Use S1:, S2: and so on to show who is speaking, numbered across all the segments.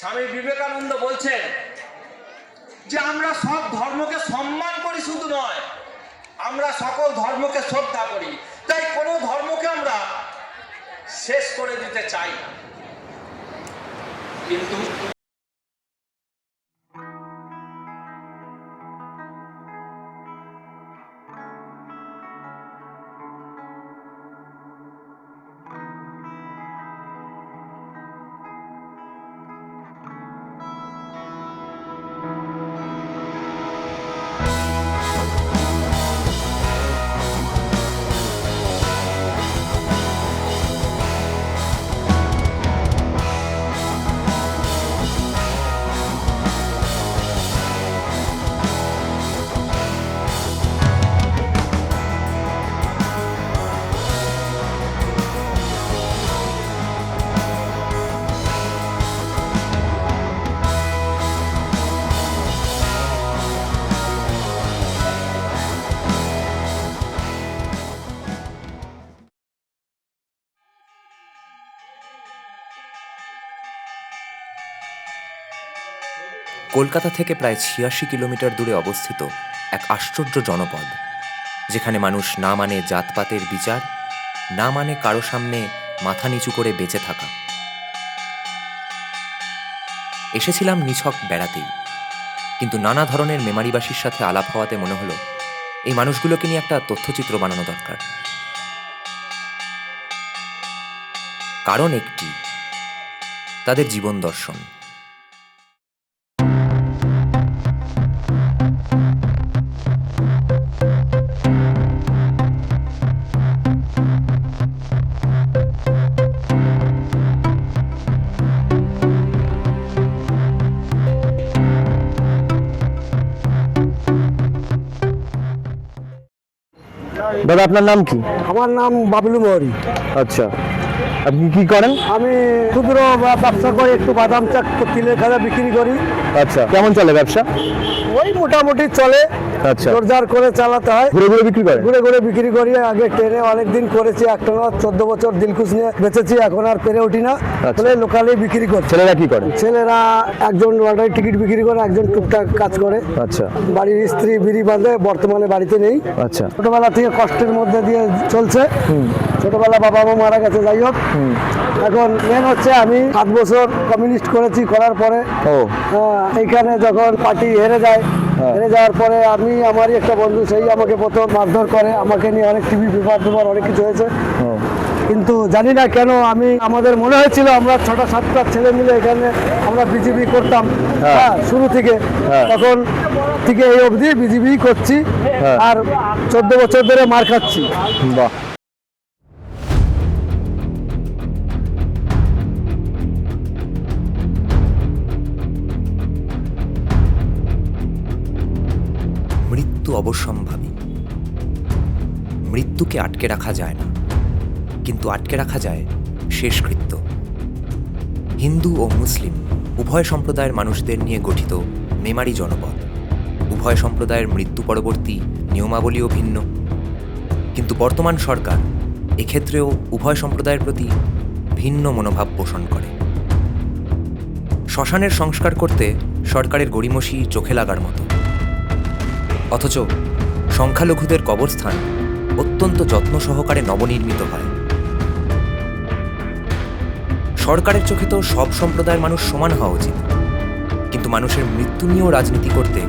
S1: স্বামী বিবেকানন্দ বলছেন যে আমরা সব ধর্মকে সম্মান করি, শুধু নয় আমরা সকল ধর্মকে শ্রদ্ধা করি। তাই কোনো ধর্মকে আমরা শেষ করে দিতে চাই না। কিন্তু
S2: কলকাতা থেকে প্রায় ৮৬ কিলোমিটার দূরে অবস্থিত এক আশ্চর্য জনপদ, যেখানে মানুষ না মানে জাতপাতের বিচার, না মানে কারো সামনে মাথা নিচু করে বেঁচে থাকা। এসেছিলাম নিছক বেড়াতেই, কিন্তু নানা ধরনের মেমারিবাসীর সাথে আলাপ হওয়াতে মনে হলো এই মানুষগুলোকে নিয়ে একটা তথ্যচিত্র বানানো দরকার। কারণ একটি, তাদের জীবন দর্শন।
S3: দাদা, আপনার নাম কি?
S4: আমার নাম বাবলু মৌরি।
S3: আচ্ছা, আপনি কি করেন?
S4: আমি ক্ষুদ্র ব্যবসা করি, একটু বাদাম চাক তিলের খাজা বিক্রি করি।
S3: আচ্ছা, কেমন চলে ব্যবসা?
S4: ওই মোটামুটি চলে,
S3: আচ্ছা,
S4: জোরজার করে চালাতে হয়।
S3: ঘুরে ঘুরে বিক্রি করেন?
S4: ঘুরে ঘুরে বিক্রি করি। আগে ট্রেনে অনেকদিন করেছি, একটা 14 বছর দিলকুশ নিয়ে বেঁচেছি, এখন আর পেরে উঠি না, বলে লোকালে বিক্রি করি।
S3: ছেলেরা কি করে?
S4: ছেলেরা একজন লটারি টিকিট বিক্রি করে, একজন টুকটাক কাজ করে।
S3: আচ্ছা,
S4: বাড়ির স্ত্রী বিড়ি বাঁধে, বর্তমানে বাড়িতে নেই।
S3: আচ্ছা,
S4: ছোটবেলা থেকে কষ্টের মধ্যে দিয়ে চলছে। ছোটবেলা বাবা মা মারা গেছে, যাই হোক। এখন মেন হচ্ছে আমি 7 বছর কমিউনিস্ট করেছি, করার পরে এইখানে যখন পার্টি হেরে যায়, হেরে যাওয়ার পরে আমি, আমারই একটা বন্ধু, সেই আমাকে প্রথম মারধর করে, আমাকে নিয়ে অনেক টিভি পেপার অনেক কিছু হয়েছে। কিন্তু জানি না কেন আমাদের মনে হয়েছিল আমরা 6-7টা ছেলে মিলে এখানে আমরা বিজেপি করতাম শুরু থেকে, তখন থেকে এই অবধি বিজেপি করছি, আর 14 বছর ধরে মার খাচ্ছি।
S3: বাহ।
S2: মৃত্যু অবশ্যম্ভাবী। মৃত্যুকে আটকে রাখা যায় না, কিন্তু আটকে রাখা যায় শেষকৃত্য। হিন্দু ও মুসলিম উভয় সম্প্রদায়ের মানুষদের নিয়ে গঠিত মেমারি জনপদ। উভয় সম্প্রদায়ের মৃত্যু পরবর্তী নিয়মাবলীও ভিন্ন, কিন্তু বর্তমান সরকার এক্ষেত্রেও উভয় সম্প্রদায়ের প্রতি ভিন্ন মনোভাব পোষণ করে। শ্মশানের সংস্কার করতে সরকারের গড়িমসি চোখে লাগার মতো, অথচ সংখ্যালঘুদের কবরস্থান অত্যন্ত যত্ন সহকারে নবনির্মিত হয়। সরকারের চোখে তো সব সম্প্রদায়ের মানুষ সমান হওয়া উচিত, কিন্তু মানুষের মৃত্যু নিয়েও রাজনীতি করতে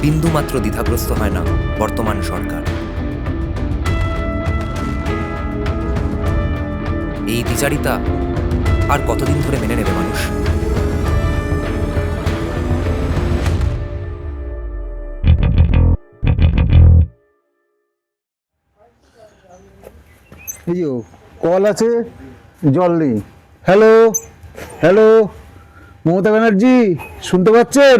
S2: বিন্দুমাত্র দ্বিধাগ্রস্ত হয় না বর্তমান সরকার। এই দ্বিচারিতা আর কতদিন ধরে মেনে নেবে মানুষ?
S3: এই যে কল আছে, জল নেই। হ্যালো হ্যালো, মমতা ব্যানার্জি শুনতে পাচ্ছেন?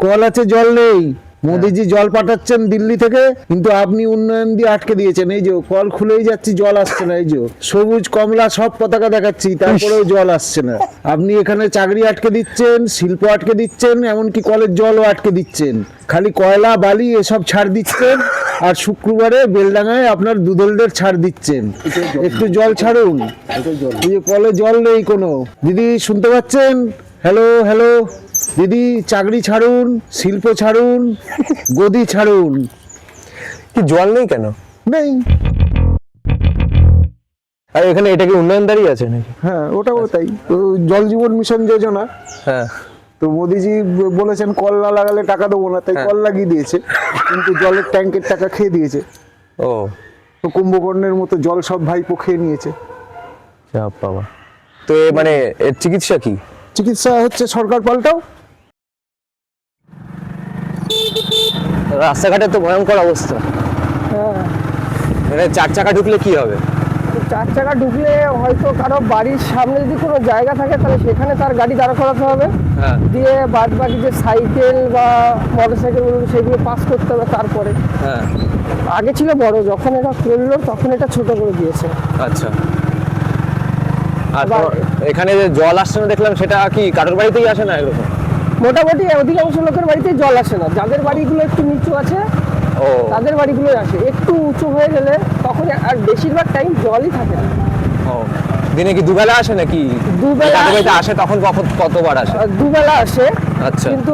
S3: কল আছে, জল নেই। মোদিজি জল পাঠাচ্ছেন দিল্লি থেকে, কিন্তু আপনি উন্নয়ন দিয়ে আটকে দিয়েছেন। এই যে কল খুলেই যাচ্ছি, জল আসছে না। এই যে সবুজ কমলা সব পতাকা দেখাচ্ছি, তারপরেও জল আসছে না। আপনি এখানে চাকরি আটকে দিচ্ছেন, শিল্প আটকে দিচ্ছেন, এমনকি কলের জলও আটকে দিচ্ছেন। খালি কয়লা বালি এসব ছাড় দিচ্ছেন, আর শুক্রবারে বেলডাঙায় আপনার দুধলদের ছাড় দিচ্ছেন। একটু জল ছাড়ুন। এই যে কলে জল নেই কোনো। দিদি শুনতে পাচ্ছেন? হ্যালো হ্যালো দিদি, চাকরি ছাড়ুন, শিল্প ছাড়ুন, গদি ছাড়ুন।
S5: কি জল নেই কেন?
S3: নেই।
S5: আর এখানে এটা কি উন্নয়নদারি আছে নাকি?
S3: হ্যাঁ, ওটাও তাই। তো জল জীবন মিশন যোজনা,
S5: হ্যাঁ।
S3: তো মোদিজি বলেছেন কল না লাগালে টাকা দেবো না, তাই কল লাগিয়ে দিয়েছে, কিন্তু জলের ট্যাঙ্কের টাকা খেয়ে দিয়েছে।
S5: ও,
S3: তো কুম্ভকর্ণের মতো জল সব ভাইপো খেয়ে নিয়েছে।
S5: চাপ বাবা। তো মানে এর চিকিৎসা কি?
S3: চিকিৎসা হচ্ছে সরকার পাল্টাও।
S5: রাস্তাঘাটের তো ভয়ঙ্কর অবস্থা।
S4: হ্যাঁ,
S5: মানে 4 চাকা ঢুকলে কি হবে?
S4: 4 চাকা ঢুকলে হয়তো কারো বাড়ির সামনে যদি কোনো জায়গা থাকে তাহলে সেখানে তার গাড়ি দাঁড়া করাতে হবে,
S5: হ্যাঁ
S4: দিয়ে বাদ বাকি যে সাইকেল বা মোটরসাইকেল সেগুলো পাস করতে হবে। তারপরে
S5: হ্যাঁ,
S4: আগে ছিল বড়, যখন এটা করলো তখন এটা ছোট করে দিয়েছে।
S5: আচ্ছা। আর এখানে যে জল আসছে না দেখলাম, সেটা কি কারোর বাড়িতেই আসে না এরকম?
S4: মোটামুটি অধিকাংশ লোকের বাড়িতেই জল আসে না, যাদের বাড়িগুলো একটু নিচু আছে
S5: ও,
S4: তাদের বাড়িগুলোই আসে। একটু উঁচু হয়ে গেলে তখন আর বেশিরভাগ টাইম জলই থাকে না।
S5: ও, দিনে কি দুবেলা আসে নাকি?
S4: দুবেলা
S5: যাদের বাড়িতে আসে তখন কতবার আসে?
S4: দুবেলা আসে,
S5: আচ্ছা।
S4: কিন্তু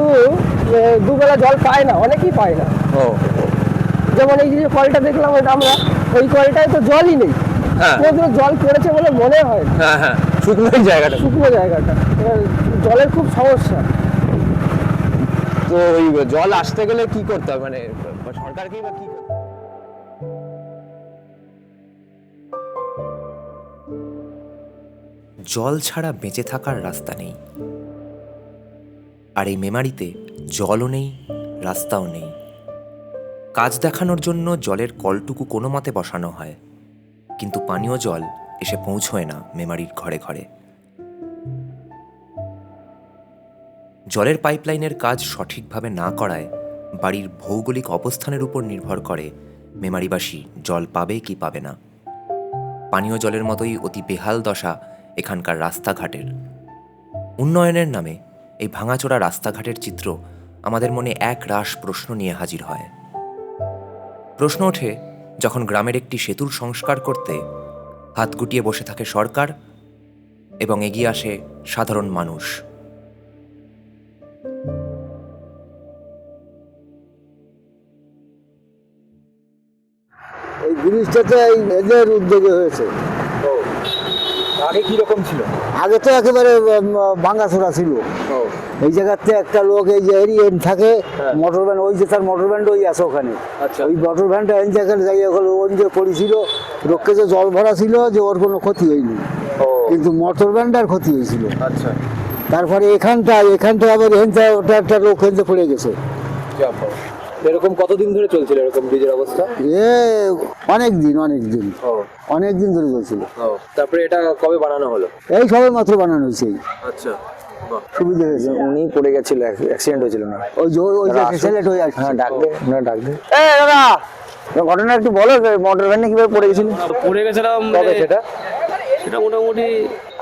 S4: দুবেলা জল পায় না, অনেকেই পায় না।
S5: ও,
S4: যেমন এই যে কলটা দেখলাম, এটা আমরা ওই কলটায় তো জলই নেই,
S5: হ্যাঁ
S4: কোনোদিনও জল পড়েছে বলে মনে হয় না।
S5: হ্যাঁ হ্যাঁ, শুকনোই জায়গাটা।
S4: শুকনো জায়গাটা, এবার জলের খুব সমস্যা।
S5: তো ওই জল আসতে গেলে কি করতে হবে, মানে সরকারকেই বা কি করতে হবে?
S2: জল ছাড়া বেঁচে থাকার রাস্তা নেই। আর এই মেমারিতে জলও নেই, রাস্তাও নেই। কাজ দেখানোর জন্য জলের কলটুকু কোনো মতে বসানো হয়, কিন্তু পানীয় জল এসে পৌঁছয় না মেমারির ঘরে ঘরে। জলের পাইপলাইনের কাজ সঠিকভাবে না করায় বাড়ির ভৌগোলিক অবস্থানের উপর নির্ভর করে মেমারিবাসী জল পাবে কি পাবে না। পানীয় জলের মতোই অতি বেহাল দশা এখানকার রাস্তাঘাটের। উন্নয়নের নামে এই ভাঙাচোরা রাস্তাঘাটের চিত্র আমাদের মনে এক রাশ প্রশ্ন নিয়ে হাজির হয়। প্রশ্ন ওঠে যখন গ্রামের একটি সেতুর সংস্কার করতে হাত গুটিয়ে বসে থাকে সরকার এবং এগিয়ে আসে সাধারণ মানুষ।
S3: এই ব্রিজটাতে এদের উদ্যোগে হয়েছে।
S5: আগে কি রকম ছিল?
S3: আগে তো একেবারে ভাঙাচোরা ছিল। এই জায়গাতে একটা লোক এই যে এরিয়েন থাকে, মোটর ভ্যান, ওই যে তার মোটর ভ্যানটা ওই আছে ওখানে।
S5: আচ্ছা।
S3: ওই মোটর ভ্যানটা এই জায়গায় জায়গা হলো ওই যে পড়েছিল, লোককে যে জল ভরা ছিল যে ওর কোনো ক্ষতি হয়নি, কিন্তু মোটর ভ্যানটার ক্ষতি হয়েছিল।
S5: আচ্ছা।
S3: তারপরে এখানটা আবার এখানটা ওটা একটা লোক এখানটা পড়ে গেছে।
S5: এরকম কতদিন ধরে চলছিল এরকম ব্রিজের অবস্থা?
S3: অনেক দিন ধরে চলছিল।
S5: তারপরে এটা কবে বানানো হলো?
S3: এই সবে মাত্র বানানো হয়েছে।
S5: আচ্ছা,
S3: সুবিধা হয়েছে।
S5: উনি পড়ে গেছিল, অ্যাক্সিডেন্ট হয়েছিল না?
S3: ওই যে ছেলেটা ওই আসছে।
S5: হ্যাঁ, ডাক দে। এই দাদা, ঘটনা একটু বলো, মোটর ভ্যানে কিভাবে পড়ে গেছিল?
S6: পড়ে গেছিলাম
S5: কবে সেটা?
S6: সেটা মোটামুটি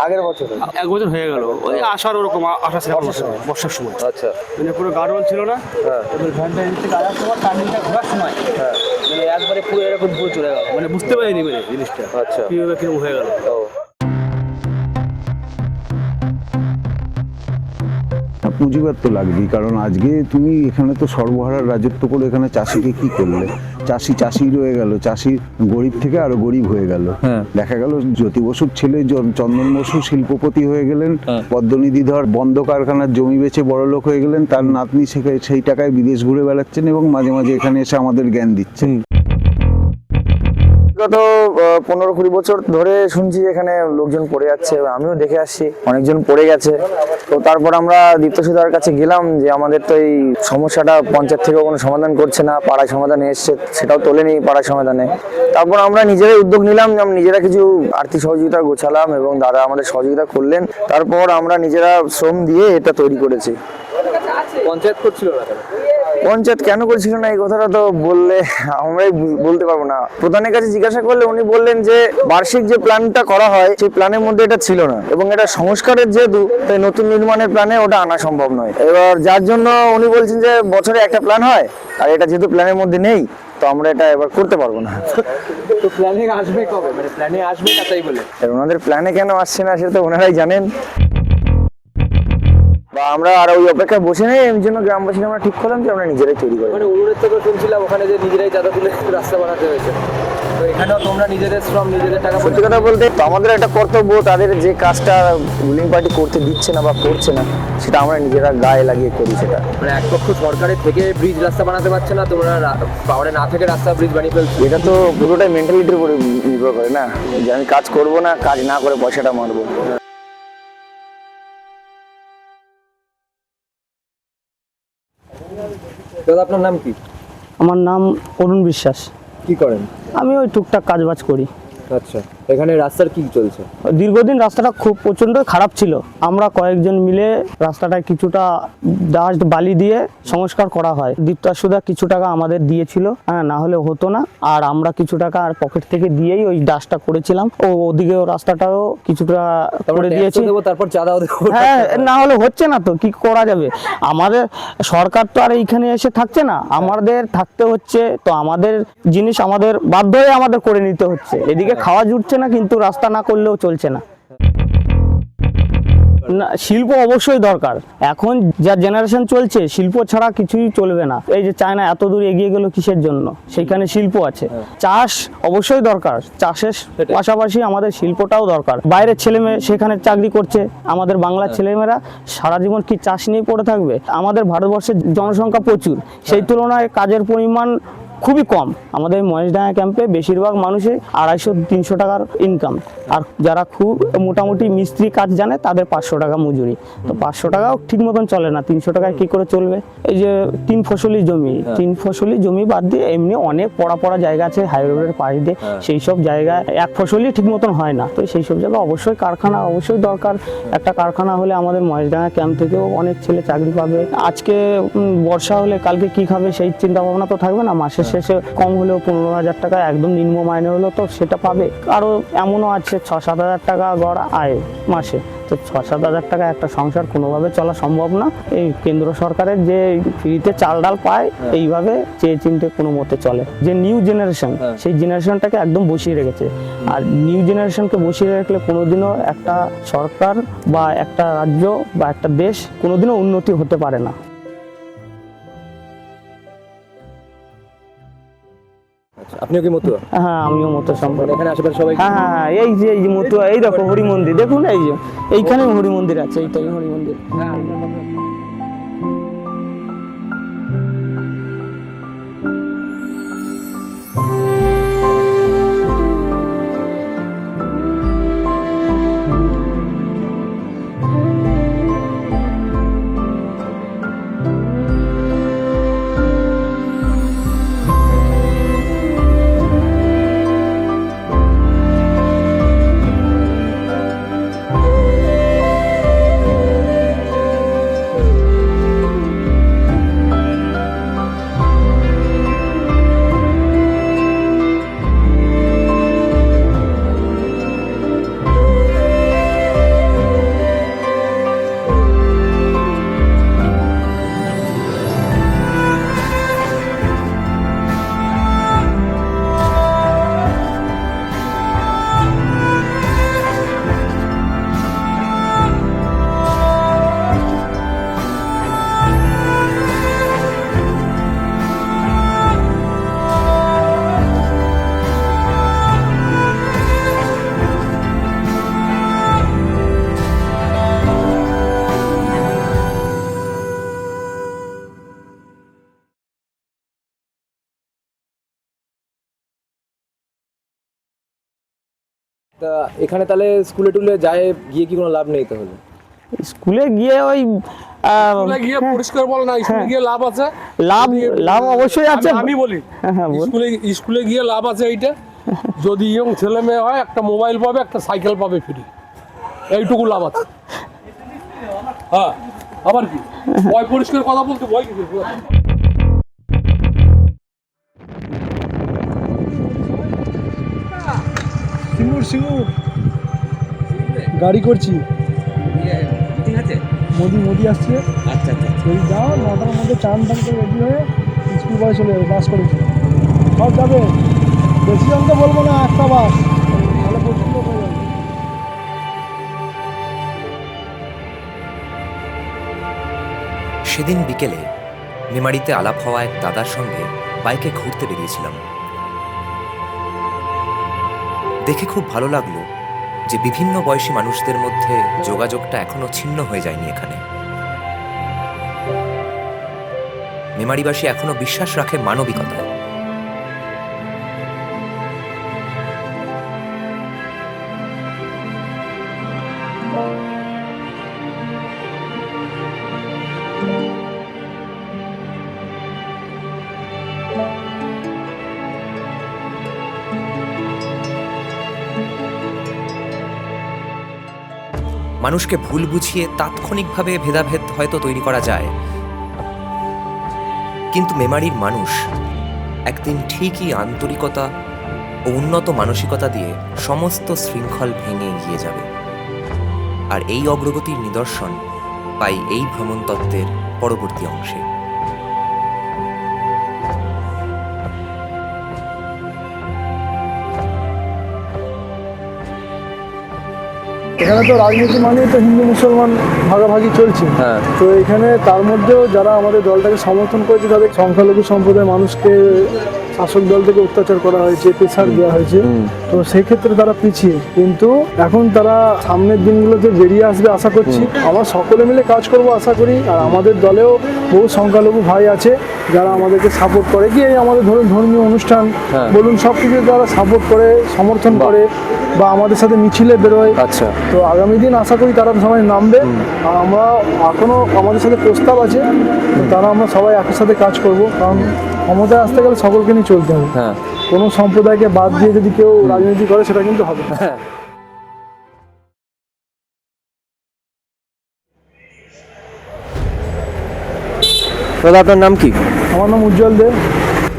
S5: আগের বছর?
S6: 1 বছর হয়ে গেল। ওই আসার ওরকম আসা ছিল বর্ষার সময়।
S5: আচ্ছা।
S6: মানে পুরো গার্ডওয়াল ছিল না,
S5: হ্যাঁ
S6: এবার ভ্যানটা এদিক থেকে আসার সময় টার্নিংটা ঘোরার সময়
S5: হ্যাঁ,
S6: মানে একবারে পুরো এরকম পুরো চলে গেল, মানে বুঝতে পারিনি মানে জিনিসটা
S5: আচ্ছা।
S6: কিভাবে কিরকম হয়ে গেল।
S5: ও,
S3: পুঁজিবাদ তো লাগবেই, কারণ আজকে তুমি এখানে তো সর্বহারার রাজত্ব করে এখানে চাষিকে কি করলে? চাষি রয়ে গেল, চাষি গরিব থেকে আরো গরিব হয়ে গেল। দেখা গেল জ্যোতি বসুর ছেলে চন্দন বসু শিল্পপতি হয়ে গেলেন, পদ্মনিধি ধর বন্ধ কারখানার জমি বেচে বড়লোক হয়ে গেলেন, তার নাতনি সেই টাকায় বিদেশ ঘুরে বেড়াচ্ছেন এবং মাঝে মাঝে এখানে এসে আমাদের জ্ঞান দিচ্ছেন।
S5: গত 15-20 বছর ধরে শুনছি এখানে লোকজন পড়ে যাচ্ছে, আমিও দেখে আসছি অনেকজন পড়ে গেছে। তো তারপর আমরা দীপ্তসুধার কাছে গেলাম যে আমাদের তো এই সমস্যাটা পঞ্চায়েত থেকেও কোনো সমাধান করছে না, পাড়ায় সমাধানে এসছে, সেটাও তোলেনি পাড়ায় সমাধানে। তারপর আমরা নিজেরাই উদ্যোগ নিলাম, নিজেরা কিছু আর্থিক সহযোগিতা গোছালাম এবং দাদা আমাদের সহযোগিতা করলেন। তারপর আমরা নিজেরা শ্রম দিয়ে এটা তৈরি করেছি।
S6: পঞ্চায়েত করছিল না কেন?
S5: পঞ্চায়েত কেন করছিল না এই কথাটা তো বললে আমরাই বলতে পারবো না। প্রধানের কাছে জিজ্ঞাসা করলে উনি বললেন যে বার্ষিক যে প্ল্যানটা করা হয় সেই প্ল্যানের মধ্যে এটা ছিল না, এবং এটা সংস্কারের যেহেতু তাই নতুন নির্মাণের প্ল্যানে ওটা আনা সম্ভব নয়। এবার যার জন্য উনি বলছেন যে বছরে একটা প্ল্যান হয়, আর এটা যেহেতু প্ল্যানের মধ্যে নেই তো আমরা এটা এবার করতে পারবো না।
S6: তো প্ল্যানিং আসবে কবে, মানে প্ল্যানে আসবে না তাই বলে?
S5: আর ওনাদের প্ল্যানে কেন আসছে না সেটা তো ওনারাই জানেন। বা আমরা আর ওই অপেক্ষায় বসে নেই, এই জন্য গ্রামবাসীরা আমরা ঠিক করলাম যে আমরা নিজেরাই তৈরি করি।
S7: মানে উড়ুরের থেকে শুনছিলাম ওখানে যে নিজেরাই চাঁদা তুলে রাস্তা বানাতে হয়েছে, তো এখানেও তোমরা নিজেদের শ্রম নিজেদের টাকা
S5: সত্যি কথা বলতে তো আমাদের একটা কর্তব্য, তাদের যে কাজটা রুলিং পার্টি করতে দিচ্ছে না বা করছে না সেটা আমরা নিজেরা গায়ে লাগিয়ে করি সেটা।
S7: মানে এক পক্ষ সরকারের থেকে ব্রিজ রাস্তা বানাতে পারছে না, তোমরা পাওয়ারে না থেকে রাস্তা ব্রিজ বানিয়ে ফেলছো।
S5: এটা তো পুরোটাই মেন্টালিটির উপরে নির্ভর করে না, যে আমি কাজ করব না, কাজ না করে পয়সাটা মারবো।
S7: দাদা আপনার নাম কি?
S8: আমার নাম অরুণ বিশ্বাস।
S7: কি করেন?
S8: আমি ওই টুকটাক কাজবাজ করি।
S7: আচ্ছা, এখানে রাস্তার কি চলছে?
S8: দীর্ঘদিন রাস্তাটা খুব প্রচণ্ড খারাপ ছিল। আমরা কয়েকজন মিলে রাস্তাটা কিছুটা ডাস্ট বালি দিয়ে সংস্কার করা হয়। দীপ্তাসুদা কিছু টাকা আমাদের দিয়েছিল, হ্যাঁ, না হলে হতো না। আর আমরা কিছু টাকা আর পকেট থেকে দিয়েই ওই ডাস্টটা করেছিলাম। ওদিকেও রাস্তাটাও কিছুটা করে দিয়েছি।
S7: তারপর চাঁদাও দেবো।
S8: হ্যাঁ, না হলে হচ্ছে না তো কি করা যাবে। আমাদের সরকার তো আর এইখানে এসে থাকছে না, আমাদের থাকতে হচ্ছে। তো আমাদের জিনিস আমাদের বাধ্য হয়ে আমাদের করে নিতে হচ্ছে। এদিকে খাওয়া জুটছে না, কিন্তু রাস্তা না করলেও চলছে না। না, শিল্প অবশ্যই দরকার। এখন যা জেনারেশন চলছে, শিল্প ছাড়া কিছুই চলবে না। এই যে চায়না এত দূর এগিয়ে গেল কিসের জন্য? সেখানে শিল্প আছে। চাষ অবশ্যই দরকার, চাষের পাশাপাশি আমাদের শিল্পটাও দরকার। বাইরের ছেলে মেয়ে সেখানে চাকরি করছে, আমাদের বাংলার ছেলেমেয়েরা সারা জীবন কি চাষ নিয়ে পড়ে থাকবে? আমাদের ভারতবর্ষের জনসংখ্যা প্রচুর, সেই তুলনায় কাজের পরিমাণ খুবই কম। আমাদের মহেশডাঙ্গা ক্যাম্পে বেশিরভাগ মানুষের 250-300 টাকার ইনকাম, আর যারা খুব মোটামুটি মিস্ত্রি কাজ জানে তাদের 500 টাকা মজুরি। তো 500 টাকাও ঠিক মতন চলে না, 300 টাকায় কি করে চলবে? এই যে 3 ফসলি জমি, 3 ফসলি জমি বাদ দিয়ে এমনি অনেক পড়া জায়গা আছে হাই রোডের পাশ দিয়ে, সেই সব জায়গায় 1 ফসলি ঠিক মতন হয় না। তো সেই সব জায়গায় অবশ্যই কারখানা অবশ্যই দরকার। একটা কারখানা হলে আমাদের মহেশডাঙ্গা ক্যাম্প থেকেও অনেক ছেলে চাকরি পাবে। আজকে বর্ষা হলে কালকে কি খাবে সেই চিন্তা ভাবনা তো থাকবে না। মাসের শেষে কম হলেও 15,000 টাকা একদম নিম্ন মাইনে হলো তো সেটা পাবে। আরও এমনও আছে 6-7 হাজার টাকা গড় আয় মাসে। তো 6-7 হাজার টাকা একটা সংসার কোনোভাবে চলা সম্ভব না। এই কেন্দ্র সরকারের যে ফ্রিতে চাল ডাল পায়, এইভাবে চেয়ে চিনতে কোনো মতে চলে। যে নিউ জেনারেশন, সেই জেনারেশনটাকে একদম বসিয়ে রেখেছে। আর নিউ জেনারেশনকে বসিয়ে রাখলে কোনোদিনও একটা সরকার বা একটা রাজ্য বা একটা দেশ কোনোদিনও উন্নতি হতে পারে না।
S7: আপনিও কি মতুয়া?
S8: হ্যাঁ, আমিও মতো সম্পর্ক।
S7: এখানে আশেপাশে সবাই
S8: হ্যাঁ, এই যে মতুয়া, এই দেখো হরি মন্দির দেখুন, এই যে এইখানে হরি মন্দির আছে, এইটাই হরি মন্দির।
S7: তা এখানে তাহলে স্কুলে টুলে যায় গিয়ে কি কোনো লাভ নেই তাহলে?
S8: স্কুলে গিয়ে ওই
S9: গিয়ে পরিষ্কার বল না, স্কুলে গিয়ে লাভ আছে,
S8: লাভ অবশ্যই আছে।
S9: আমি বলি
S8: হ্যাঁ, বল।
S9: স্কুলে গিয়ে লাভ আছে এইটা, যদি ইয়ং ছেলে মেয়ে হয় একটা মোবাইল পাবে, একটা সাইকেল পাবে ফ্রি, এইটুকু লাভ আছে। হ্যাঁ, আবার কি ভয় পরিষ্কার কথা বলতে ভয় কি?
S4: সিঙ্গুর গাড়ি করছি, মোদি আসছে।
S7: আচ্ছা,
S4: যদি যাও 9টার মধ্যে চান টান করে রেডি হয়ে স্কুল বাসে চলে যাবে। বাস করেছি, সব যাবে। বেশি জনকে বলবো না, একটা বাস, তাহলে প্রচুর লোক হয়ে যাবে।
S2: সেদিন বিকেলে মেমারিতে আলাপ হওয়া এক দাদার সঙ্গে বাইকে ঘুরতে বেরিয়েছিলাম। দেখে খুব ভালো লাগলো যে বিভিন্ন বয়সী মানুষদের মধ্যে যোগাযোগটা এখনো ছিন্ন হয়ে যায়নি এখানে। মেমারিবাসী এখনো বিশ্বাস রাখে মানবিকতায়। মানুষকে ভুল বুঝিয়ে তাৎক্ষণিকভাবে ভেদাভেদ হয়তো তৈরি করা যায়, কিন্তু মেমারির মানুষ একদিন ঠিকই আন্তরিকতা ও উন্নত মানসিকতা দিয়ে সমস্ত শৃঙ্খল ভেঙে এগিয়ে যাবে। আর এই অগ্রগতির নিদর্শন পাই এই ভ্রমণ তত্ত্বের পরবর্তী অংশে।
S4: এখানে তো রাজনীতি মানে তো হিন্দু মুসলমান ভাগাভাগি চলছে।
S5: হ্যাঁ।
S4: তো এখানে তার মধ্যেও যারা আমাদের দলটাকে সমর্থন করেছে তাদের সংখ্যালঘু সম্প্রদায়ের মানুষকে শাসক দল থেকে অত্যাচার করা হয়েছে, প্রেসার দেওয়া হয়েছে। তো সেই ক্ষেত্রে তারা পিছিয়ে, কিন্তু এখন তারা সামনের দিনগুলোতে বেরিয়ে আসবে আশা করছি। আমরা সকলে মিলে কাজ করব আশা করি। আর আমাদের দলেও বহু সংখ্যালঘু ভাই আছে যারা আমাদেরকে সাপোর্ট করে, কি এই আমাদের ধরুন ধর্মীয় অনুষ্ঠান বলুন সব কিছু তারা সাপোর্ট করে, সমর্থন করে বা আমাদের সাথে মিছিলে বেরোয়।
S5: আচ্ছা।
S4: তো আগামী দিন আশা করি তারা সবাই নামবে। আর আমরা এখনো আমাদের সাথে প্রস্তাব আছে, তো তারা আমরা সবাই একই সাথে কাজ করব, কারণ ক্ষমতায় আসতে গেলে সকলকে নিয়ে চলতে হবে।
S5: হ্যাঁ।
S4: কোনো সম্প্রদায়কে বাদ দিয়ে যদি কেউ রাজনীতি করে সেটা কিন্তু হবে না।
S5: হ্যাঁ। দাদা আপনার নাম কি?
S4: আমার নাম উজ্জ্বল দেব।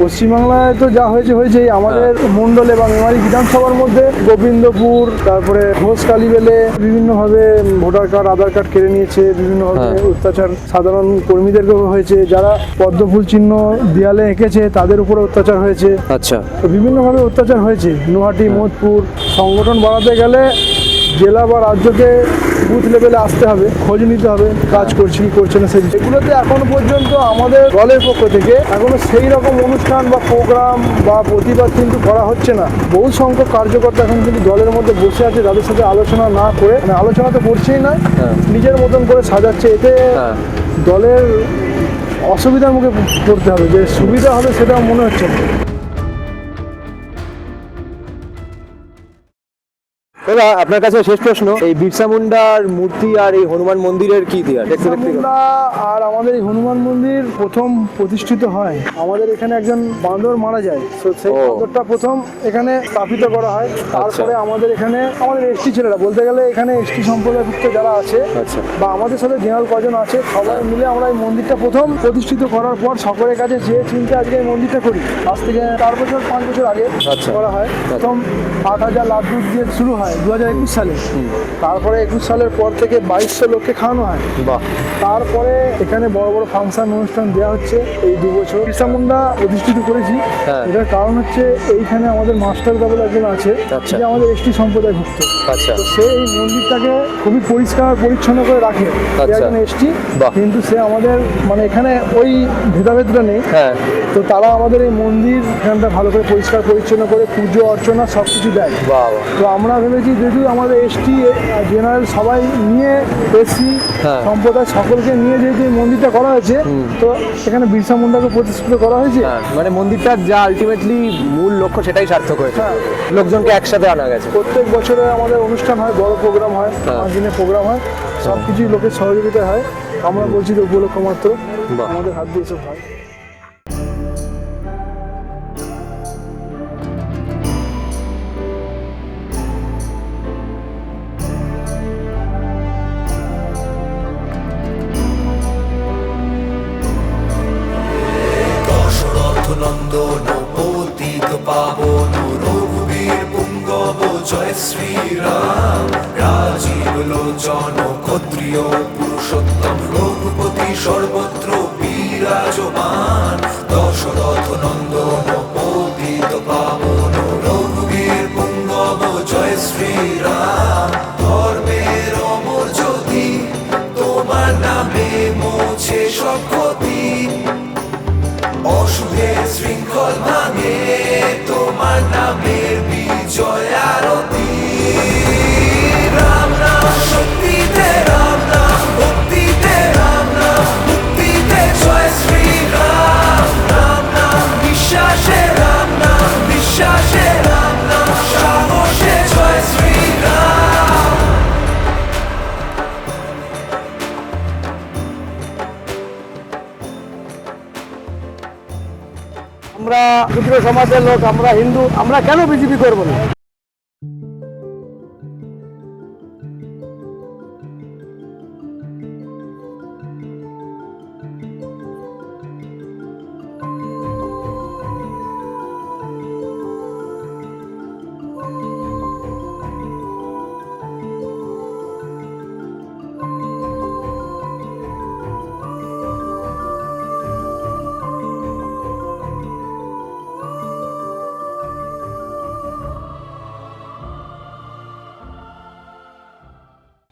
S4: পশ্চিমবাংলায় তো যা হয়েছে হয়েছেই। আমাদের মণ্ডলে বা মেমারি বিধানসভার মধ্যে গোবিন্দপুর, তারপরে ঘোষ কালীবেলে বিভিন্নভাবে ভোটার কার্ড, আধার কার্ড কেড়ে নিয়েছে, বিভিন্নভাবে অত্যাচার সাধারণ কর্মীদেরকেও হয়েছে। যারা পদ্মফুল চিহ্ন দেয়ালে এঁকেছে তাদের উপরে অত্যাচার হয়েছে।
S5: আচ্ছা।
S4: তো বিভিন্নভাবে অত্যাচার হয়েছে। নোহাটি, মোদপুর সংগঠন বাড়াতে গেলে জেলা বা রাজ্যকে বুথ লেভেলে আসতে হবে, খোঁজ নিতে হবে কাজ করছে কি করছে না। সেগুলোতে এখনো পর্যন্ত আমাদের দলের পক্ষ থেকে এখনো সেই রকম অনুষ্ঠান বা প্রোগ্রাম বা প্রতিবাদ কিন্তু করা হচ্ছে না। বহু সংখ্যক কার্যকর্তা এখন কিন্তু দলের মধ্যে বসে আছে, তাদের সাথে আলোচনা না করে, মানে আলোচনা তো করছেই না, নিজের মতন করে সাজাচ্ছে। এতে দলের অসুবিধার মুখে পড়তে হবে, যে সুবিধা হবে সেটা মনে হচ্ছে না।
S5: দাদা আপনার কাছে শেষ প্রশ্ন, এই বিরসা মুন্ডার মূর্তি আর এই হনুমান মন্দিরের কি ইতিহাস?
S4: মুন্ডা আর আমাদের এই হনুমান মন্দির প্রথম প্রতিষ্ঠিত হয়, আমাদের এখানে একজন বাঁদর মারা যায়, তো সেই বাঁদরটা প্রথম এখানে স্থাপিত করা হয়। তারপরে আমাদের এখানে আমাদের এসটি ছেলেরা, বলতে গেলে এখানে এসটি সম্প্রদায়ভুক্ত যারা আছে বা আমাদের সাথে জেনারেল কজন আছে, সবাই মিলে আমরা এই মন্দিরটা প্রথম প্রতিষ্ঠিত করার পর সকলের কাছে যে চিন্তা আজকে এই মন্দিরটা করি, আজ থেকে 4 বছর 5 বছর আগে করা হয়। প্রথম 8,000 লাড্ডু দিয়ে শুরু হয় 2021 সালে। তারপরে 21 সালের পর থেকে 2200 লোককে খাওয়ানো হয়। তারপরে এখানে বড় বড় ফাংশন অনুষ্ঠান দেওয়া হচ্ছে। এই 2 বছর বিরসা মুন্ডা প্রতিষ্ঠিত করেছি। এটার কারণ হচ্ছে এইখানে আমাদের মাস্টার বলে একজন আছে, যে আমাদের এসটি সম্প্রদায়ভুক্ত। তো সে এই মন্দিরটাকে খুবই পরিষ্কার পরিচ্ছন্ন করে রাখে। একজন এসটি, কিন্তু সে আমাদের মানে এখানে ওই ভেদাভেদটা নেই। তো তারা আমাদের এই মন্দির এখানটা ভালো করে পরিষ্কার পরিচ্ছন্ন করে পুজো অর্চনা সবকিছু দেয়। তো আমরা ভেবেছি যেহেতু আমাদের এসটি জেনারেল সবাই নিয়ে, এসসি সম্প্রদায় সকলকে নিয়ে যেহেতু এই মন্দিরটা করা হয়েছে, তো এখানে বিরসা মুন্ডাকে প্রতিষ্ঠিত করা হয়েছে।
S5: মানে মন্দিরটার যা আলটিমেটলি মূল লক্ষ্য সেটাই সার্থক হয়েছে, লোকজনকে একসাথে আনা গেছে।
S4: প্রত্যেক বছরে আমাদের অনুষ্ঠান হয়, বড় প্রোগ্রাম হয়, 5 দিনের প্রোগ্রাম হয়, সবকিছুই লোকের সহযোগিতা হয়। আমরা বলছি যে উপলক্ষ মাত্র আমাদের হাত দিয়ে সব হয়।
S10: নন্দন পতিত পাবন রঘুবীর পুঙ্গব জয় শ্রীরাম, রাজীব লোচন ক্ষত্রিয় পুরুষোত্তম রঘুপতি সর্বত্র বিরাজমান। দশরথ নন্দন পতিত পাবন রঘুবীর পুঙ্গব জয় শ্রীরাম, ধর্মের অমর জ্যোতি তোমার নামে মোছে সব ক্ষতি, অশুভের শৃঙ্খল ভাঙে তোমার নামের বিজয় আরতি। রাম নাম শক্তিতে, রাম নাম ভক্তিতে, রাম নাম মুক্তিতে, জয় শ্রী রাম। রাম নাম বিশ্বাসে, রাম নাম বিশ্বাসে, রাম নাম সাহসে, জয় শ্রী রাম।
S4: আমরা ক্ষুদ্র সমাজের লোক, আমরা হিন্দু, আমরা কেন বিজেপি করবো না?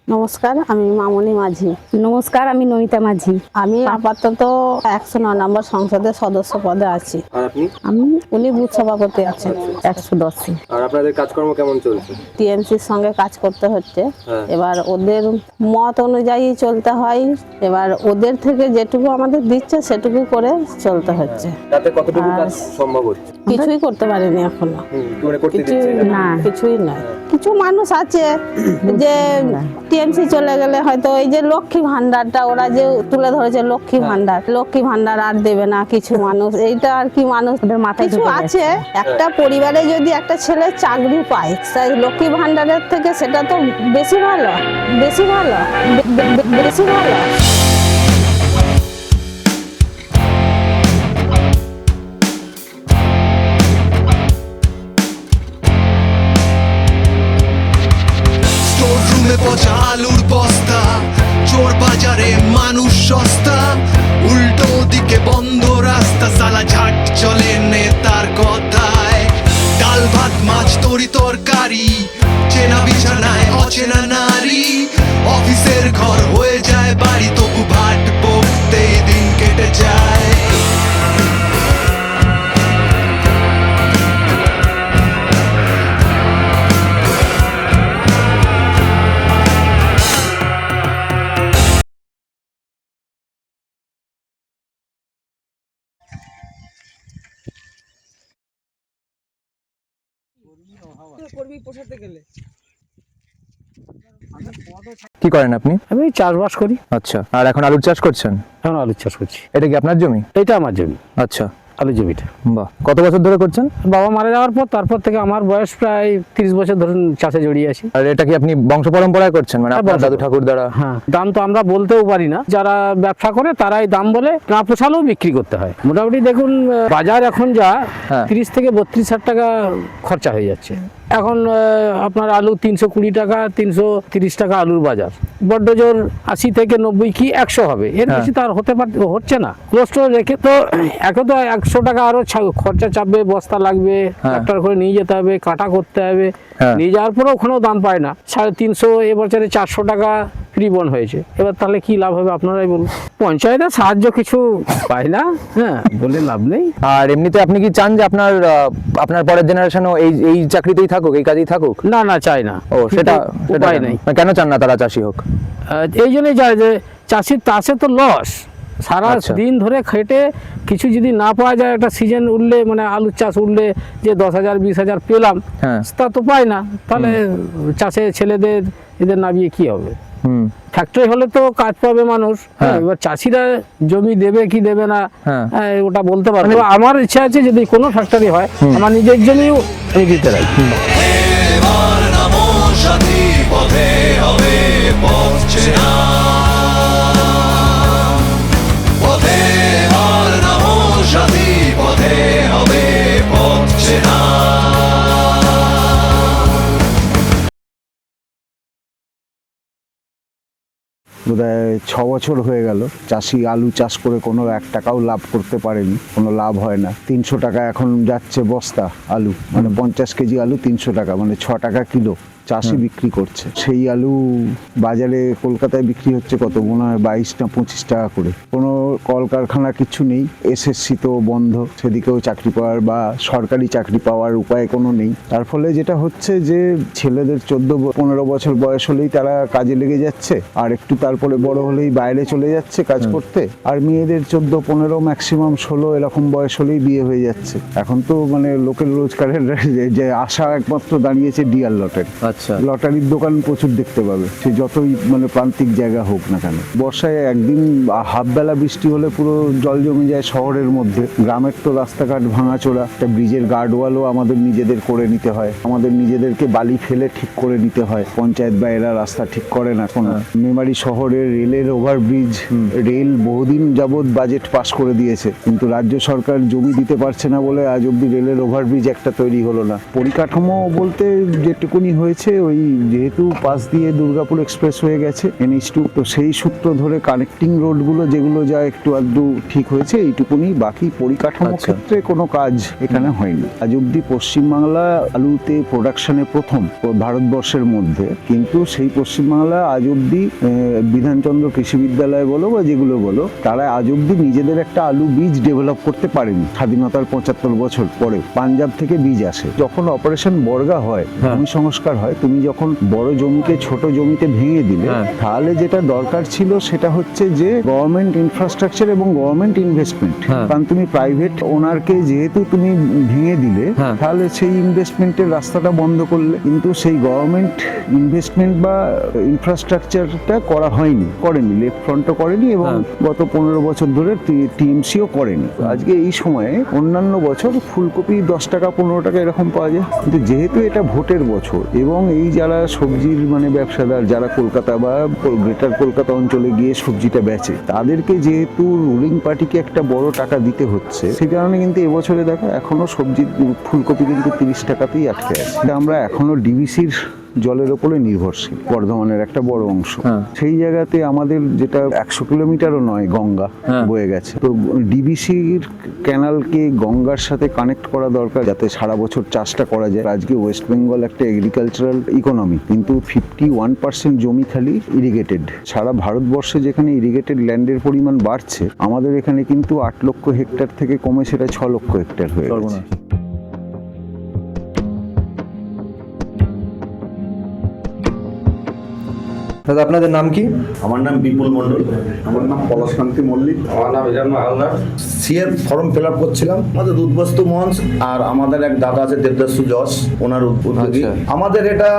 S11: নমস্কার, আমি মামনি মাঝি। নমস্কার, আমি নমিতা মাঝি। আমি আপাতত 109 নম্বর সংসদের সদস্য পদে আছি।
S7: আর আপনি?
S11: আমি উনি বুথ সভাপতি আছেন 110।
S7: আর আপনাদের কাজকর্ম কেমন চলছে?
S11: টিএমসির সঙ্গে কাজ করতে হচ্ছে।
S7: হ্যাঁ।
S11: এবার ওদের মত অনুযায়ী চলতে হয়। এবার ওদের থেকে যেটুকু আমাদের দিচ্ছে সেটুকু করে চলতে হচ্ছে।
S7: তাতে কতটুকু কাজ
S11: আর-
S7: সম্ভব হচ্ছে?
S11: কিছুই করতে পারিনি এখনো।
S7: মানে করতে
S11: কিছু
S7: দিচ্ছে না?
S11: না, কিছুই নয়। কিছু মানুষ আছে যে টিএমসি চলে গেলে হয়তো এই যে লক্ষ্মী ভান্ডারটা ওরা যে তুলে ধরেছে, লক্ষ্মী ভান্ডার আর দেবে না কিছু মানুষ। এইটা আর কি মানুষ কিছু আছে। একটা পরিবারে যদি একটা ছেলে চাকরি পায়, তাই লক্ষ্মী ভান্ডারের থেকে সেটা তো বেশি ভালো, বেশি ভালো, বেশি ভালো।
S10: স্টোর রুমে পচা আলুর বস্তা, চোর বাজারে মানুষ সস্তা, উল্টো দিকে বন্ধ রাস্তা, সালা ঝাট চলে নেতার কথায়। ডাল ভাত মাছ তরি তরকারি, চেনা বিছানায় অচেনা নারী, অফিসের ঘর হয়ে যায় বাড়ি, তবু ভাট বকতেই দিন কেটে যায়।
S5: কি করেন আপনি?
S8: আমি চাষবাস করি,
S5: আচ্ছা, আর এখন আলুর চাষ করছেন?
S8: এখন আলু চাষ করছি।
S5: এটা কি আপনার জমি?
S8: এটা আমার জমি,
S5: আচ্ছা,
S8: আলু জমিটা।
S5: বাহ, কত বছর ধরে করছেন?
S8: বাবা মারা যাওয়ার পর তারপর থেকে আমার বয়স প্রায় 30 বছর ধরুন চাষে জড়িয়ে আছি।
S5: আর এটা কি আপনি বংশ পরম্পরায় করছেন, মানে
S8: হ্যাঁ,
S5: আপনার
S8: বংশ
S5: দাদু ঠাকুর দ্বারা?
S8: হ্যাঁ, দাম তো আমরা বলতেও পারি না, যারা ব্যবসা করে তারাই দাম বলে, না পোষালেও বিক্রি করতে হয়। মোটামুটি দেখুন বাজার এখন যা
S5: হ্যাঁ।
S8: 30 থেকে 32 হাজার টাকা খরচা হয়ে যাচ্ছে। এখন আপনার আলু 320 টাকা, 330 টাকা আলুর বাজার। বড্ড জোর 80 থেকে 90 কি 100 হবে, এর
S5: হ্যাঁ।
S8: বেশি তো আর হচ্ছে না। ক্লোস্ট রেখে তো একে তো 100 টাকা আরো খরচা চাপবে, বস্তা লাগবে, ট্রাক্টর করে নিয়ে যেতে হবে, কাটা করতে হবে।
S5: হ্যাঁ।
S8: নিয়ে যাওয়ার পরেও ওখানেও দাম পায় না। 350 এবছরে 400 টাকা ফ্রি বন হয়েছে। এবার তাহলে কি লাভ হবে আপনারাই বলুন। পঞ্চায়েতের সাহায্য কিছু পায় না, হ্যাঁ, বলে লাভ নেই।
S5: আর এমনিতে আপনি কি চান যে আপনার পরের জেনারেশনও এই চাকরিতেই থাকুক, এই কাজেই থাকুক?
S8: না না, চাই না।
S5: ও, সেটা
S8: উপায়
S5: কেন?
S8: নেই।
S5: মানে কেন চান না তারা চাষি হোক?
S8: এই জন্যই যায় যে চাষির চাষে তো লস, সারা
S5: আচ্ছা।
S8: দিন ধরে খেটে কিছু যদি না পাওয়া যায়, একটা সিজন উঠলে মানে আলুর চাষ উঠলে যে 10,000 20,000 পেলাম,
S5: হ্যাঁ।
S8: তা তো পায় না। তাহলে চাষে ছেলেদের এদের নামিয়ে কি হবে?
S5: হুম,
S8: ফ্যাক্টরি হলে তো কাজ পাবে মানুষ।
S5: হ্যাঁ।
S8: এবার চাষিরা জমি দেবে কি দেবে না,
S5: হ্যাঁ।
S8: ওটা বলতে পারবো না। আমার ইচ্ছা আছে যদি কোনো ফ্যাক্টরি হয়, আমার নিজের জমিও আমি দিতে রাখি।
S10: এবার নামো সাথী পথে হবে পথ চেনা, পথে এবার নামো সাথী পথে হবে পথ চেনা।
S3: বোধহয় 6 বছর হয়ে গেল চাষি আলু চাষ করে কোনো 1 টাকাও লাভ করতে পারেনি, কোনো লাভ হয় না। 300 টাকা এখন যাচ্ছে বস্তা আলু, মানে 50 কেজি আলু 300 টাকা, মানে 6 টাকা কিলো চাষি বিক্রি করছে। সেই আলু বাজারে কলকাতায় বিক্রি হচ্ছে কত, মনে হয় 22 না 25 টাকা করে। কোনো কলকারখানা কিছু নেই, এসএসসি তো বন্ধ, সেদিকেও চাকরি পাওয়ার বা সরকারি চাকরি পাওয়ার উপায় কোনো নেই। তার ফলে যেটা হচ্ছে যে ছেলেদের 14-15 বছর বয়স হলেই তারা কাজে লেগে যাচ্ছে, আর একটু তারপরে বড় হলেই বাইরে চলে যাচ্ছে কাজ করতে, আর মেয়েদের 14-15 ম্যাক্সিমাম 16 এরকম বয়স হলেই বিয়ে হয়ে যাচ্ছে। এখন তো মানে লোকের রোজগারের যে আশা একমাত্র দাঁড়িয়েছে ডিয়ার লটারি।
S7: আচ্ছা।
S3: লটারির দোকান প্রচুর দেখতে পাবে, সে যতই মানে প্রান্তিক জায়গা হোক না কেন। বর্ষায় একদিন হাফ বেলা বৃষ্টি হলে পুরো জল জমে যায় শহরের মধ্যে। গ্রামের তো রাস্তাঘাট ভাঙাচোরা, একটা ব্রিজের গার্ডওয়ালও আমাদের নিজেদের করে নিতে হয়, আমাদের নিজেদেরকে বালি ফেলে ঠিক করে নিতে হয়। পঞ্চায়েত বা এরা রাস্তা ঠিক করে না কোনো। মেমারি শহরের রেলের ওভারব্রিজ, রেল বহুদিন যাবৎ বাজেট পাস করে দিয়েছে, কিন্তু রাজ্য সরকার জমি দিতে পারছে না বলে আজ অব্দি রেলের ওভারব্রিজ একটা তৈরি হলো না। পরিকাঠামো বলতে যেটুকুনি হয়েছে, ওই যেহেতু পাশ দিয়ে দুর্গাপুর এক্সপ্রেস হয়ে গেছে NH2, তো সেই সূত্র ধরে কানেক্টিং রোডগুলো যেগুলো যা একটু আধটু ঠিক হয়েছে এইটুকুনি, বাকি পরিকাঠামো ক্ষেত্রে কোনো কাজ এখানে হয়নি আজ অব্দি। পশ্চিমবাংলা আলুতে প্রোডাকশনে প্রথম ভারতবর্ষের মধ্যে, কিন্তু সেই পশ্চিমবাংলা আজ অব্দি বিধানচন্দ্র কৃষি বিদ্যালয় বলো বা যেগুলো বলো, তারা আজ অব্দি নিজেদের একটা আলু বীজ ডেভেলপ করতে পারেনি। স্বাধীনতার 75 বছর পরে পাঞ্জাব থেকে বীজ আসে। যখন অপারেশন বর্গা হয়, ভূমি সংস্কার হয়, তুমি যখন বড় জমিকে ছোট জমিতে ভেঙে দিলে, তাহলে যেটা দরকার ছিল সেটা হচ্ছে যে গভর্নমেন্ট ইনফ্রাস্ট্রাকচার এবং গভর্নমেন্ট ইনভেস্টমেন্ট। কারণ তুমি প্রাইভেট ওনারকে যেহেতু তুমি ভেঙে দিলে, তাহলে সেই ইনভেস্টমেন্টের রাস্তাটা বন্ধ করলে, কিন্তু সেই গভর্নমেন্ট ইনভেস্টমেন্ট বা ইনফ্রাস্ট্রাকচারটা করেনি, লেফট ফ্রন্টও করেনি, এবং গত 15 বছর ধরে টিএমসিও করেনি। আজকে এই সময়ে অন্যান্য বছর ফুলকপি 10 টাকা 15 টাকা এরকম পাওয়া যায়, কিন্তু যেহেতু এটা ভোটের বছর, এবং এই যারা সবজির মানে ব্যবসাদার যারা কলকাতা বা গ্রেটার কলকাতা অঞ্চলে গিয়ে সবজিটা বেচে, তাদেরকে যেহেতু রুলিং পার্টিকে একটা বড় টাকা দিতে হচ্ছে, সেই কারণে কিন্তু এবছরে দেখো এখনো সবজি ফুলকপি কিন্তু 30 টাকাতেই আটকে আছে। আমরা এখনো ডিবিসির জলের ওপরে নির্ভরশীল, বর্ধমানের একটা বড় অংশ। সেই জায়গাতে আমাদের যেটা 100 কিলোমিটারও নয় গঙ্গা বয়ে গেছে, তো ডিবিসির ক্যানালকে গঙ্গার সাথে কানেক্ট করা দরকার, যাতে সারা বছর চাষটা করা যায়। আজকে ওয়েস্ট বেঙ্গল একটা এগ্রিকালচারাল ইকোনমি, কিন্তু 51% জমি খালি ইরিগেটেড। সারা ভারতবর্ষে যেখানে ইরিগেটেড ল্যান্ডের পরিমাণ বাড়ছে, আমাদের এখানে কিন্তু 8 লক্ষ হেক্টর থেকে কমে সেটা 6 লক্ষ হেক্টর হয়ে গেছে।
S7: দাদা আপনাদের নাম কি?
S12: আমার নাম বিপুল মণ্ডল। আমার নাম পলাশকান্তি মল্লিক।
S6: আমার নাম Ijan Haldar.
S12: সিএর form fill up করছিলাম। আমাদের উদ্বস্তু মঞ্চ আর আমাদের এক দাদা আছে দেবদাসু যশ, ওনার উদ্যোগী। আমাদের এটা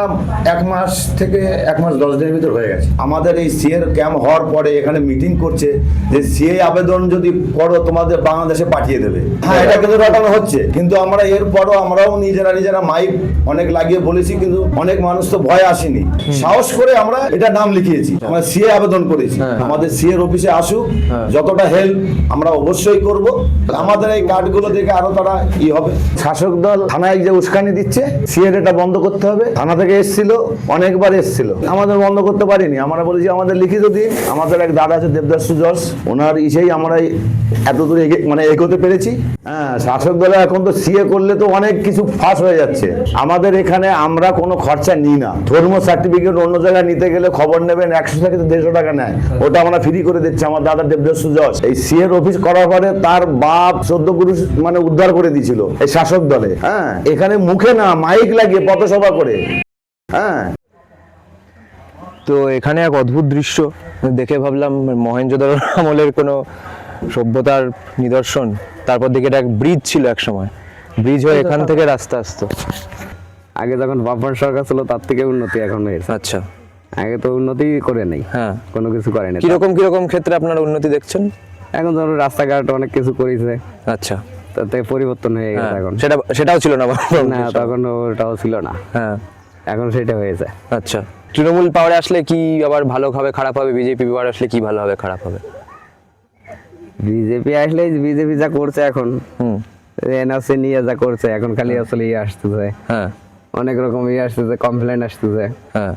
S12: 1 মাস থেকে 1 মাস 10 দিনের ভিতর হয়ে গেছে। আমাদের এই সিএর ক্যাম্প হওয়ার পরে এখানে মিটিং করছে যে সিএ আবেদন যদি করো তোমাদের বাংলাদেশে পাঠিয়ে দেবে। হ্যাঁ, এটা কিন্তু রটানো হচ্ছে, কিন্তু আমরা এরপরও আমরাও নিজেরা মাইক অনেক লাগিয়ে বলেছি, কিন্তু অনেক মানুষ তো ভয় আসেনি, সাহস করে আমরা এটা নাম লিখিয়েছি, আমরা সিএ আবেদন করেছি। আমাদের সিএ এর অফিসে আসুক, যতটা হেল্প আমরা অবশ্যই করব। আমাদের এই কার্ডগুলো দেখে আরো তারা কি হবে। শাসক দল থানায় যে উস্কানি দিচ্ছে, সিএ এটা বন্ধ করতে হবে। থানা থেকে এসেছিল, অনেকবার এসেছিল, আমাদের বন্ধ করতে পারিনি। আমরা বলেছি আমাদের লিখিত দিন। আমাদের এক দাদা আছে দেবদাস সুজস, ওনার ইসেই আমরা এতদূর মানে এগোতে পেরেছি। হ্যাঁ, শাসক দলে এখন তো সিএ করলে তো অনেক কিছু ফাঁস হয়ে যাচ্ছে। আমাদের এখানে আমরা কোনো খরচা নিই না। ধর্ম সার্টিফিকেট অন্য জায়গায় নিতে গেলে খবর নেবেন 100 থেকে 150 টাকা নেয়, ওটা আমরা ফ্রি করে দিচ্ছি। আমার দাদা দেবদাস সুজস এই সিএ এর অফিস করার পরে তার বাপ 14 পুরুষ মানে উদ্ধার করে দিয়েছিল এই শাসক দলে। হ্যাঁ, এখানে মুখে না মাইক লাগিয়ে পথসভা করে। হ্যাঁ,
S5: তো এখানে এক অদ্ভুত দৃশ্য দেখে ভাবলাম মহেঞ্জোদারো আমলের কোনো সভ্যতার নিদর্শন। তারপর দিকে এটা এক ব্রিজ ছিল, এক সময় ব্রিজ হয়ে এখান থেকে রাস্তা আসতো।
S7: আগে যখন বাপন সরকার ছিল তার থেকে উন্নতি এখন হয়েছে।
S5: আচ্ছা,
S7: আগে তো উন্নতি করে নাই,
S5: হ্যাঁ,
S7: কোনো কিছু করে নাই।
S5: কিরকম ক্ষেত্রে আপনারা উন্নতি দেখছেন?
S7: এখন ধরো রাস্তাঘাট অনেক কিছু করেছে।
S5: আচ্ছা,
S7: তাতে পরিবর্তন হয়ে গেছে। এখন
S5: সেটাও ছিল না,
S7: না, তখন ওটাও ছিল না।
S5: হ্যাঁ,
S7: এখন সেটা হয়েছে।
S5: আচ্ছা, তৃণমূল পাওয়ারে আসলে কি আবার ভালো হবে খারাপ হবে? বিজেপি পাওয়ারে আসলে কি ভালো হবে খারাপ হবে?
S7: বিজেপি আসলে বিজেপি যা করছে এখন, এনআরসি নিয়ে যা করছে এখন, খালি আসলে আসতেছে।
S5: হ্যাঁ,
S7: অনেক রকম আসতেছে, কমপ্লেন আসতেছে।
S5: হ্যাঁ,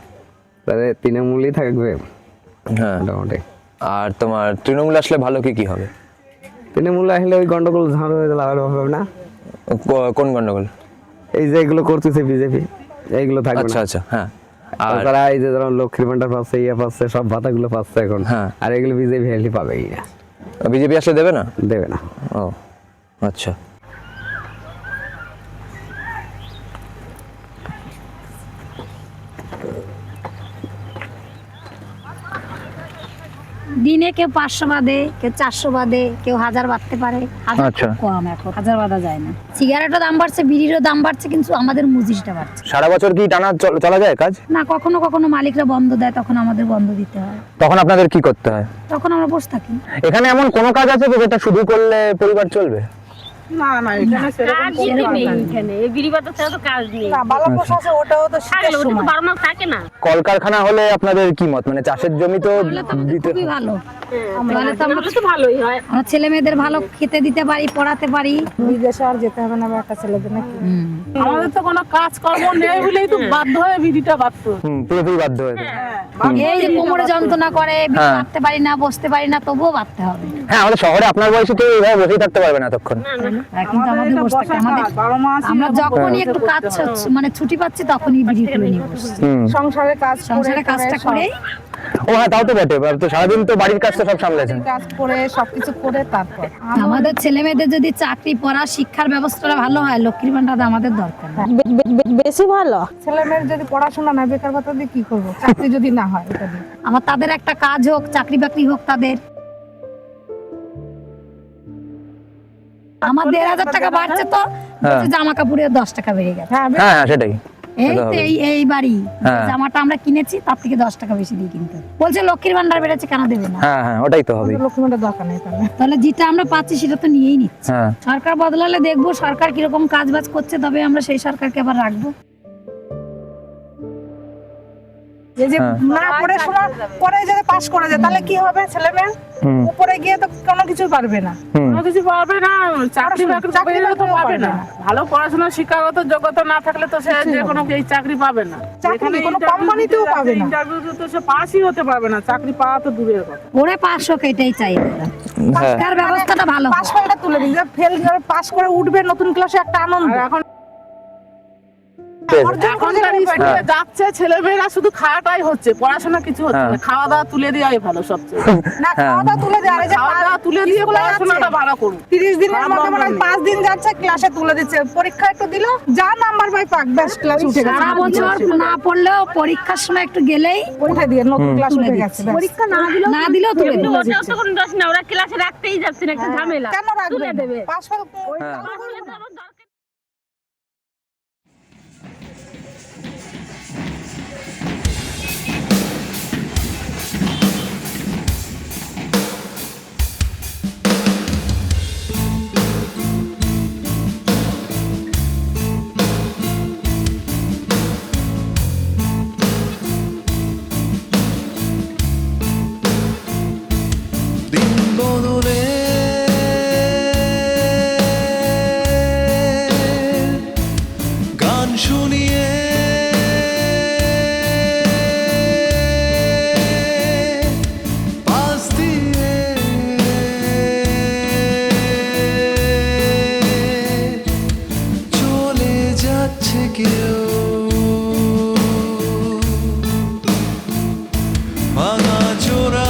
S7: তাহলে তৃণমূলই থাকবে।
S5: হ্যাঁ,
S7: মোটামুটি।
S5: আর তোমার তৃণমূল আসলে ভালো কি হবে?
S7: তৃণমূল আসলে ওই গন্ডগোল ঝাড় হয়ে গেলে হবে না।
S5: কোন গন্ডগোল?
S7: এই যে এগুলো করতেছে বিজেপি, এইগুলো থাকবে।
S5: আচ্ছা, হ্যাঁ, আর
S7: তারা এই যে ধরুন লক্ষ্মীর ভান্ডার পাচ্ছে, ইয়ে পাচ্ছে, সব ভাতাগুলো পাচ্ছে এখন।
S5: হ্যাঁ।
S7: আর এগুলো বিজেপি হেলি পাবেই না,
S5: বিজেপি আসলে দেবে না?
S7: দেবে না।
S5: ও আচ্ছা।
S13: দিনে কেউ 500 বাদে, কেউ 400 বাদে, কেউ 1000 বাঁধতে পারে। হাজার
S5: আচ্ছা।
S13: খুব কম, এখন 1000 বাঁধা যায় না। সিগারেটের দাম বাড়ছে, বিড়িরও দাম বাড়ছে, কিন্তু আমাদের মজুরিটা বাড়ছে
S5: সারা বছর কি টানা চলা যায় কাজ?
S13: না। কখনো কখনো মালিকরা বন্ধ দেয়, তখন আমাদের বন্ধ দিতে হয়,
S5: তখন আপনাদের কি করতে হয়?
S13: তখন আমরা বসে থাকি।
S5: এখানে এমন কোনো কাজ আছে যে যেটা শুধু করলে পরিবার চলবে?
S11: না না, এখানে
S13: সেরকম নেই, এখানে এই বিড়ি বাঁধা ছাড়া তো কাজ নেই।
S11: ভালো পোষা আছে, ওটাও তো শীতের সময়।
S13: 12 মাস থাকে না।
S5: কলকারখানা হলে আপনাদের কি মত? মানে চাষের জমি তো দিতে
S13: খুবই ভালো, তাহলে তো আমরা তো ভালোই হয়। আমরা ছেলে মেয়েদের ভালো খেতে দিতে পারি, পড়াতে পারি।
S11: বিদেশে আর যেতে হবে না একটা ছেলেদের নাকি।
S8: আমাদের তো কোনো কাজকর্ম নেই বলেই তো বাধ্য হয়ে বিড়িটা বাঁধতে হচ্ছে।
S5: পুরোপুরি বাধ্য হয়ে যায়।
S13: এই যে কোমরে যন্ত্রণা করে, বিড়ি বাঁধতে পারি না, বসতে পারি না, তবুও বাঁধতে হবে।
S5: হ্যাঁ, আমাদের শহরে আপনার বয়সে কেউ এইভাবে বসেই থাকতে পারবে না তখন।
S13: কিন্তু আমাদের বসে থাকতে, আমরা যখনই একটু কাজ মানে ছুটি পাচ্ছি তখনই বিড়ি তুলে নিয়ে বসছি।
S11: সংসারে
S13: কাজটা করে।
S5: ও হ্যাঁ, তাও তো বটে। তো সারাদিন তো বাড়ির কাজ তো সব সামলেছেন।
S11: কাজ করে সবকিছু করে তারপর
S13: আমাদের ছেলে মেয়েদের যদি চাকরি, পড়া, শিক্ষার ব্যবস্থাটা ভালো হয়, লক্ষ্মীর ভান্ডার আমাদের দরকার।
S11: বেশি ভালো। ছেলে মেয়ের যদি পড়াশোনা না, বেকার ভাতা দিয়ে কি করবো? চাকরি যদি না হয়, এটা দিয়ে
S13: আমার তাদের একটা কাজ হোক, চাকরি বাকরি হোক তাদের। আমার 1500 টাকা বাড়ছে, তো জামা কাপড়ে 10 টাকা বেড়ে গেছে।
S5: হ্যাঁ হ্যাঁ, সেটাই।
S13: এই তো এই বাড়ি জামাটা আমরা কিনেছি, তার থেকে 10 টাকা বেশি দিয়ে কিনতে বলছে। লক্ষ্মীর ভান্ডার বেড়েছে, কেন দেবে না?
S5: হ্যাঁ হ্যাঁ, ওটাই তো হবে।
S11: লক্ষ্মীর দরকার নেই
S13: তাহলে যেটা আমরা পাচ্ছি সেটা তো নিয়েই নিচ্ছি।
S5: হ্যাঁ,
S13: সরকার বদলালে দেখবো সরকার কিরকম কাজ বাজ করছে, তবে আমরা সেই সরকারকে আবার রাখবো।
S11: এই যে না পড়াশোনা পরে যদি পাস করে যায়, তাহলে কি হবে? ছেলে মেয়ে উপরে গিয়ে তো কোনো কিছু পারবে না,
S8: কোনো কিছু পারবে না, চাকরি বাকরি তো পাবে না। ভালো পড়াশোনা, শিক্ষাগত যোগ্যতা না থাকলে তো সে যে কোনো এই চাকরি পাবে না।
S11: চাকরি কোনো কোম্পানিতেও পাবে না।
S8: ইন্টারভিউতে তো সে পাসই হতে পারবে না, চাকরি পাওয়া তো দূরের কথা।
S13: ওরে 500 এটাই চাই আমরা। শিক্ষার ব্যবস্থাটা ভালো।
S11: পাস ফেলটা তুলে দিই, ফেল করে পাস করে উঠবে নতুন ক্লাসে, একটা আনন্দ।
S8: এখন এখনকার স্কুলে যাচ্ছে ছেলে মেয়েরা, শুধু খাওয়াটাই হচ্ছে, পড়াশোনা কিছু হচ্ছে না। খাওয়া দাওয়া তুলে দেওয়াই ভালো সবচেয়ে।
S11: না, খাওয়া দাওয়া তুলে দেয়, আর এই যে
S8: খাওয়া দাওয়া তুলে দিয়ে পড়াশোনাটা ভালো করুন।
S11: 30 দিনের মধ্যে মানে 5 দিন যাচ্ছে, ক্লাসে তুলে দিচ্ছে, পরীক্ষা একটু দিল, যা নাম্বার পাই পাক, ব্যাস ক্লাস উঠে গেছে।
S13: সারা বছর না পড়লেও পরীক্ষার সময় একটু গেলেই
S11: উঠে দিয়ে নতুন ক্লাস উঠে গেছে।
S13: পরীক্ষা না দিলেও তুলে দিবে। ওটাও তো কোনো দোষ না, ওরা ক্লাসে রাখতেই যাচ্ছে না, একটা ঝামেলা।
S11: কেন রাখবে? পাস ফেল
S10: দিন বদলে গান শুনিয়ে পাশ দিয়ে চলে যাচ্ছে কেউ, ভাঙা চোরা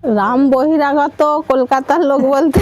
S11: রাম বহিরাগত কলকাতার লোক বলতে